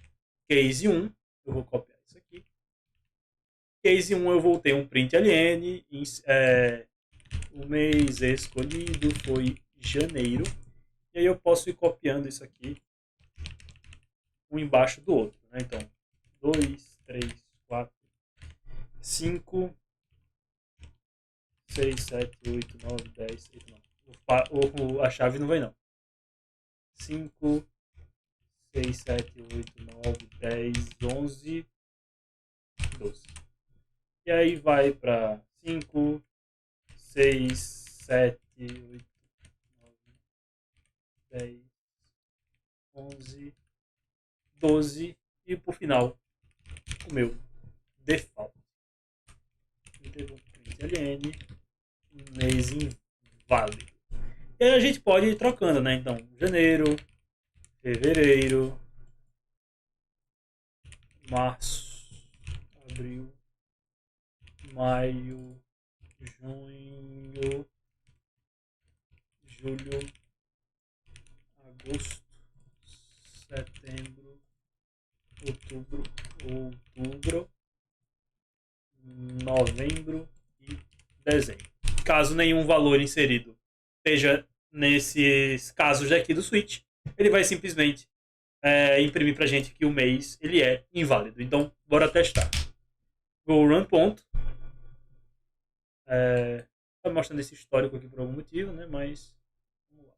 case 1, eu vou copiar isso aqui. Case 1 eu vou ter um println, o mês escolhido foi janeiro. E aí eu posso ir copiando isso aqui um embaixo do outro, né? Então, 2, 3, 4, 5, 6, 7, 8, 9, 10, 8, 9. A chave não vai não. 5, 6, 7, 8, 9, 10, 11, 12. E aí vai para 5, 6, 7, 8, 9, 10, 11, 12 e por final o meu default. Println, mês inválido. E aí a gente pode ir trocando, né? Então, janeiro, fevereiro, março, abril, maio, junho, julho, agosto, setembro, outubro, novembro e dezembro. Caso nenhum valor inserido esteja nesses casos daqui do switch, ele vai simplesmente imprimir pra gente que o mês ele é inválido. Então, bora testar. Vou run ponto. Tá mostrando esse histórico aqui por algum motivo, né? Mas vamos lá.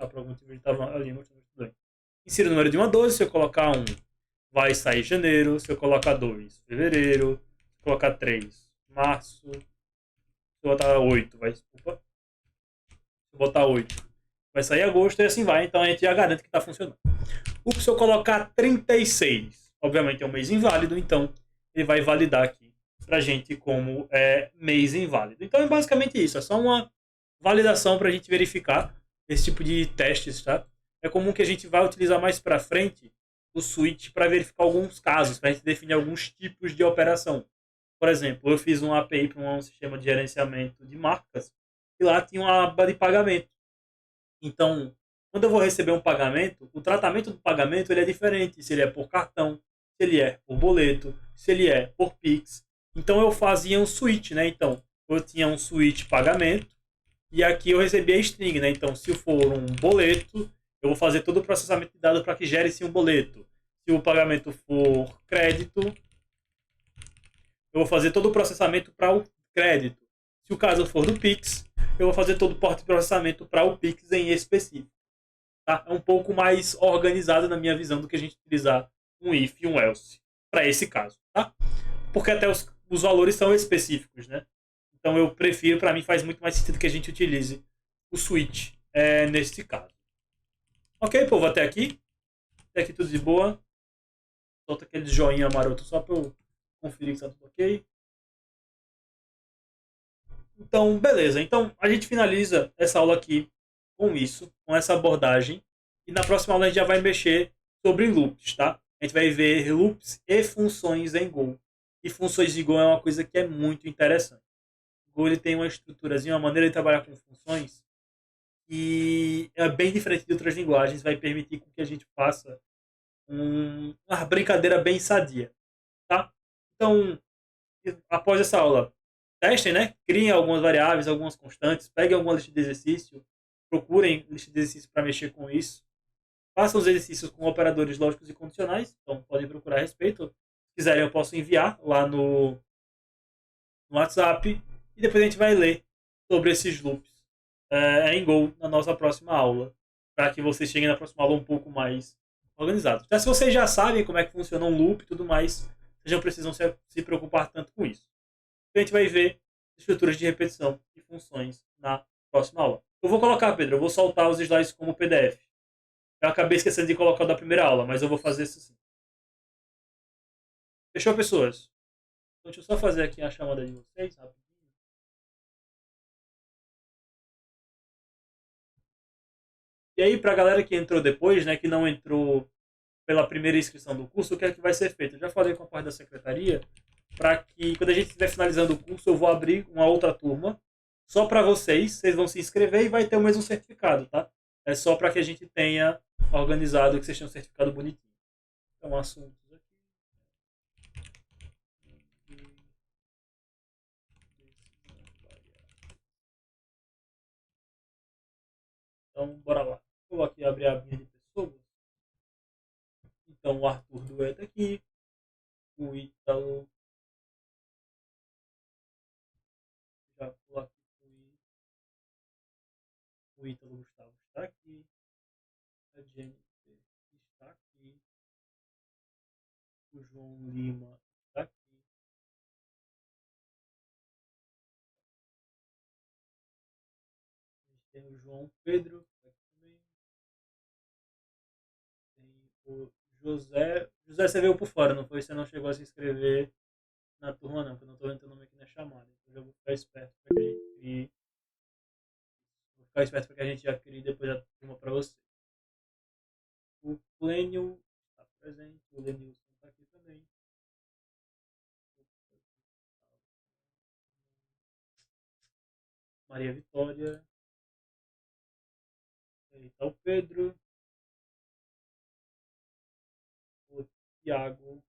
Por algum motivo ele estava ali mostrando tudo bem. Insira o número de 1 a 12. Se eu colocar 1, vai sair janeiro. Se eu colocar 2, fevereiro. Se eu colocar 3, março. Se eu botar 8, desculpa. Se eu botar 8, vai sair agosto e assim vai. Então a gente já garante que está funcionando. Se eu colocar 36, obviamente é um mês inválido, então ele vai validar aqui pra gente como mês inválido. Então é basicamente isso, é só uma validação para a gente verificar esse tipo de testes, tá? É comum que a gente vai utilizar mais para frente o switch para verificar alguns casos, para a gente definir alguns tipos de operação. Por exemplo, eu fiz uma API para um sistema de gerenciamento de marcas e lá tinha uma aba de pagamento. Então, quando eu vou receber um pagamento, o tratamento do pagamento ele é diferente, se ele é por cartão, se ele é por boleto, se ele é por Pix. Então eu fazia um switch, né? Então, eu tinha um switch pagamento e aqui eu recebia a string, né? Então, se for um boleto, eu vou fazer todo o processamento de dados para que gere-se um boleto. Se o pagamento for crédito, eu vou fazer todo o processamento para o crédito. Se o caso for do Pix, eu vou fazer todo o processamento para o Pix em específico. Tá? É um pouco mais organizado na minha visão do que a gente utilizar um if e um else para esse caso. Tá? Porque até os valores são específicos. Né? Então eu prefiro, para mim faz muito mais sentido que a gente utilize o switch nesse caso. Ok, povo, até aqui? Até aqui tudo de boa. Solta aquele joinha maroto só para eu conferir que está tudo ok. Então, beleza. Então, a gente finaliza essa aula aqui com isso, com essa abordagem. E na próxima aula a gente já vai mexer sobre loops, tá? A gente vai ver loops e funções em Go. E funções de Go é uma coisa que é muito interessante. O Go ele tem uma estruturazinha, uma maneira de trabalhar com funções e é bem diferente de outras linguagens, vai permitir que a gente faça uma brincadeira bem sadia, tá? Então, após essa aula, testem, né? Criem algumas variáveis, algumas constantes, peguem alguma lista de exercício, procurem lista de exercício para mexer com isso. Façam os exercícios com operadores lógicos e condicionais, então podem procurar a respeito. quiserem, eu posso enviar lá no WhatsApp e depois a gente vai ler sobre esses loops em Go na nossa próxima aula, para que vocês cheguem na próxima aula um pouco mais organizados. Então, se vocês já sabem como é que funciona um loop e tudo mais, vocês não precisam se preocupar tanto com isso. Então, a gente vai ver estruturas de repetição e funções na próxima aula. Eu vou colocar, Pedro, eu vou soltar os slides como PDF. Eu acabei esquecendo de colocar o da primeira aula, mas eu vou fazer isso sim. Fechou, pessoas? Então, deixa eu só fazer aqui a chamada de vocês, rapidinho. E aí, para a galera que entrou depois, né, que não entrou pela primeira inscrição do curso, o que é que vai ser feito? Eu já falei com a parte da secretaria, para que quando a gente estiver finalizando o curso, eu vou abrir uma outra turma, só para vocês vão se inscrever e vai ter o mesmo certificado, tá? É só para que a gente tenha organizado, que vocês tenham um certificado bonitinho. Então, assuntos aqui. Então, bora lá. Eu vou aqui abrir a minha de pessoas. Então, o Arthur Dueta aqui. O Ítalo. Já vou aqui o Ítalo Gustavo está aqui. A Jennifer está aqui. O João Lima está aqui. A gente tem o João Pedro está aqui também. Tem o José. José, você veio por fora, não foi? Você não chegou a se inscrever na turma, não, porque eu não estou vendo teu nome aqui na chamada. Então, já vou ficar esperto para que a gente crie. Vou ficar esperto para que a gente já crie depois a turma para você. O Plênio está presente. O Lenilson está aqui também. Maria Vitória. Aí está o Pedro. O Tiago.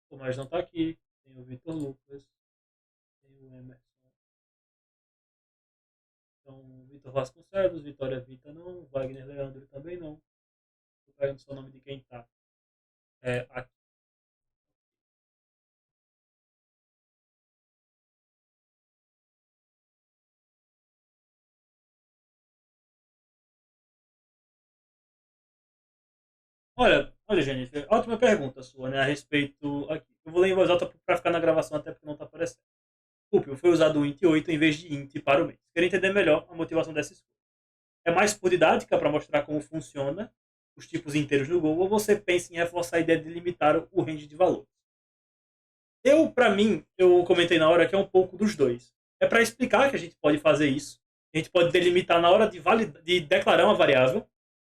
O Tomás não está aqui. Tem o Vitor Lucas. Tem o Emerson. Então, Vitor Vasconcelos, Vitória Vita não. Wagner Leandro também não. Estou pegando só o nome de quem está aqui. Olha, Jennifer, ótima pergunta sua, né, a respeito aqui. Eu vou ler em voz alta para ficar na gravação, até porque não está aparecendo. Cúpio foi usado o int 8 em vez de int para o mês. Queria entender melhor a motivação dessa escolha. É mais por didática para mostrar como funciona os tipos inteiros no Go, ou você pensa em reforçar a ideia de limitar o range de valores? Para mim, eu comentei na hora que é um pouco dos dois. É para explicar que a gente pode fazer isso. A gente pode delimitar na hora de declarar uma variável,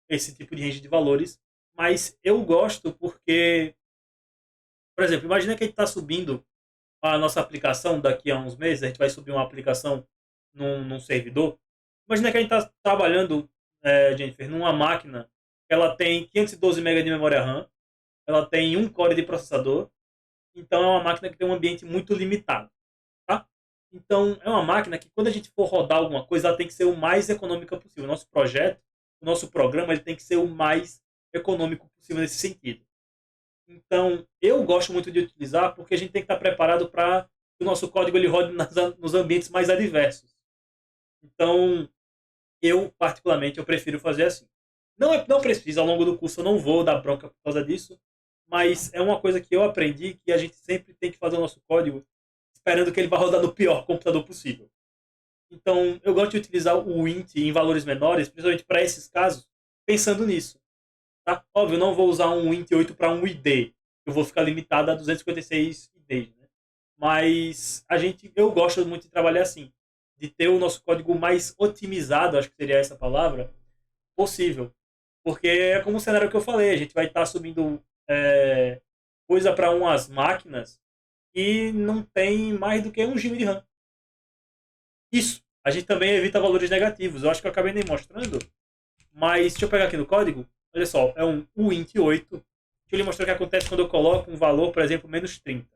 esse tipo de range de valores, mas eu gosto porque, por exemplo, imagina que a gente está subindo a nossa aplicação daqui a uns meses, a gente vai subir uma aplicação num servidor. Imagina que a gente está trabalhando, Jennifer, numa máquina que ela tem 512 MB de memória RAM, ela tem um core de processador, então é uma máquina que tem um ambiente muito limitado. Tá? Então é uma máquina que quando a gente for rodar alguma coisa, ela tem que ser o mais econômica possível. O nosso projeto, o nosso programa, ele tem que ser o mais econômico possível nesse sentido. Então, eu gosto muito de utilizar porque a gente tem que estar preparado para que o nosso código ele rode nos ambientes mais adversos. Então, eu, particularmente, eu prefiro fazer assim. Não precisa, ao longo do curso eu não vou dar bronca por causa disso, mas é uma coisa que eu aprendi que a gente sempre tem que fazer o nosso código esperando que ele vá rodar no pior computador possível. Então, eu gosto de utilizar o int em valores menores, principalmente para esses casos, pensando nisso. Tá? Óbvio, eu não vou usar um int 8 para um ID. Eu vou ficar limitado a 256 IDs. Né? Mas eu gosto muito de trabalhar assim. De ter o nosso código mais otimizado, acho que seria essa palavra, possível. Porque é como o cenário que eu falei, a gente vai estar subindo coisa para umas máquinas que não tem mais do que 1 GB de RAM. Isso. A gente também evita valores negativos. Eu acho que eu acabei nem mostrando. Mas deixa eu pegar aqui no código. Olha só, é um uint8. Deixa eu lhe mostrar o que acontece quando eu coloco um valor, por exemplo, menos 30.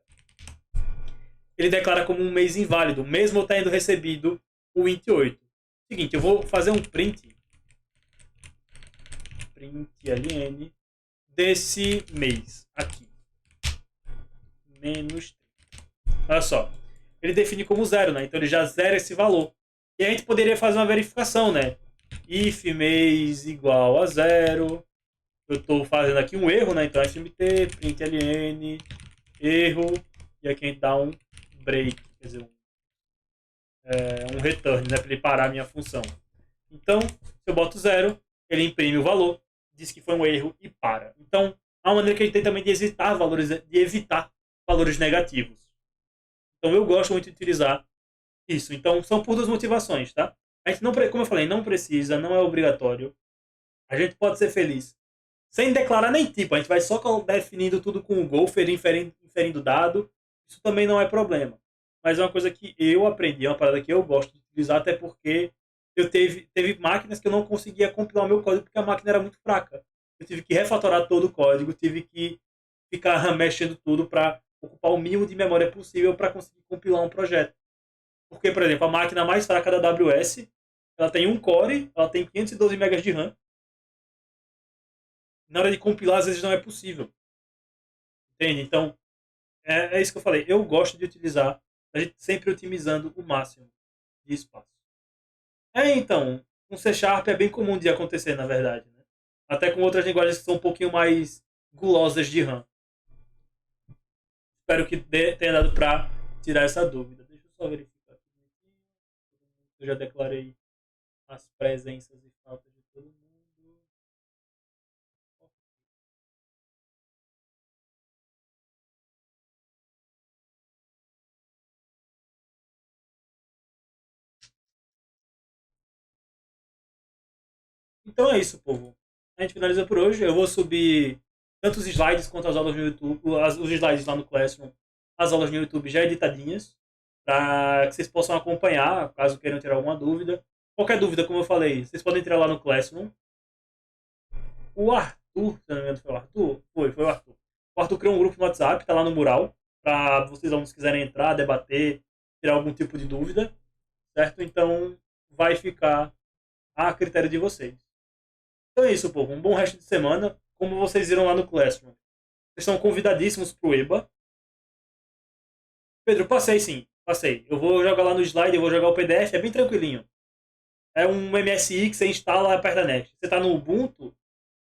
Ele declara como um mês inválido, mesmo eu tendo recebido o uint8. Seguinte, eu vou fazer um print print ln desse mês aqui. Menos. Olha só. Ele define como zero, né? Então ele já zera esse valor. E a gente poderia fazer uma verificação, né? If mês igual a zero. Eu estou fazendo aqui um erro, né? Então fmt, println, erro. E aqui a gente dá um break, quer dizer, um return, né? Para ele parar a minha função. Então, se eu boto zero, ele imprime o valor, diz que foi um erro e para. Então, há uma maneira que a gente tem também de evitar valores negativos. Então, eu gosto muito de utilizar isso. Então, são por duas motivações, tá? A gente não, como eu falei, não precisa, não é obrigatório. A gente pode ser feliz sem declarar nem tipo. A gente vai só definindo tudo com o Gopher, inferindo dado. Isso também não é problema. Mas é uma coisa que eu aprendi, é uma parada que eu gosto de utilizar, até porque teve máquinas que eu não conseguia compilar o meu código porque a máquina era muito fraca. Eu tive que refatorar todo o código, tive que ficar mexendo tudo para ocupar o mínimo de memória possível para conseguir compilar um projeto. Porque, por exemplo, a máquina mais fraca da AWS, ela tem um core, ela tem 512 MB de RAM. Na hora de compilar, às vezes não é possível. Entende? Então, é isso que eu falei. Eu gosto de utilizar, a gente sempre otimizando o máximo de espaço. Então, com C Sharp é bem comum de acontecer, na verdade. Né? Até com outras linguagens que são um pouquinho mais gulosas de RAM. Espero que tenha dado para tirar essa dúvida. Deixa eu só verificar aqui. Eu já declarei as presenças e faltas de todo mundo. Então é isso, povo. A gente finaliza por hoje. Eu vou subir tanto os slides quanto as aulas no YouTube, os slides lá no Classroom, as aulas no YouTube já editadinhas, para que vocês possam acompanhar, caso queiram tirar alguma dúvida. Qualquer dúvida, como eu falei, vocês podem entrar lá no Classroom. O Arthur, se não me engano, foi o Arthur? Foi o Arthur. O Arthur criou um grupo no WhatsApp, tá lá no mural, para vocês alunos quiserem entrar, debater, tirar algum tipo de dúvida, certo? Então vai ficar a critério de vocês. Então é isso, povo. Um bom resto de semana. Como vocês viram lá no Classroom, vocês estão convidadíssimos pro EBA. Pedro, passei sim. Passei. Eu vou jogar lá no slide, eu vou jogar o PDF, é bem tranquilinho. É um MSI que você instala perto da net. Você tá no Ubuntu,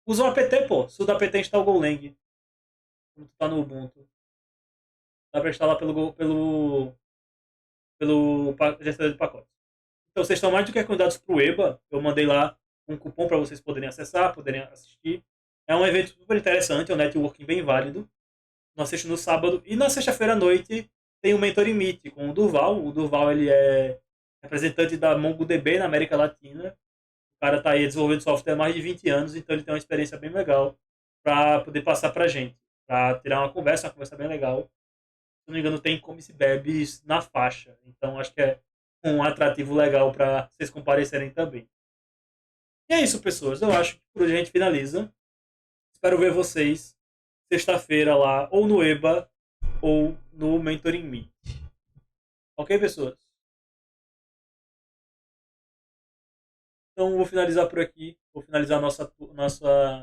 usa o apt, pô. Se o da apt instala o Golang. Quando tu tá no Ubuntu. Dá pra instalar pelo gestor de pacotes. Então vocês estão mais do que convidados pro EBA. Eu mandei lá um cupom para vocês poderem acessar, poderem assistir. É um evento super interessante, é um networking bem válido. Nós assistimos no sábado e na sexta-feira à noite tem o Mentoring Meet com o Durval. O Durval ele é representante da MongoDB na América Latina. O cara está aí desenvolvendo software há mais de 20 anos, então ele tem uma experiência bem legal para poder passar para a gente, para tirar uma conversa bem legal. Se não me engano, tem Comes e Bebes na faixa. Então acho que é um atrativo legal para vocês comparecerem também. E é isso, pessoas. Eu acho que por hoje a gente finaliza. Espero ver vocês sexta-feira lá, ou no EBA, ou no Mentoring Me. Ok, pessoas? Então, vou finalizar por aqui. Vou finalizar nossa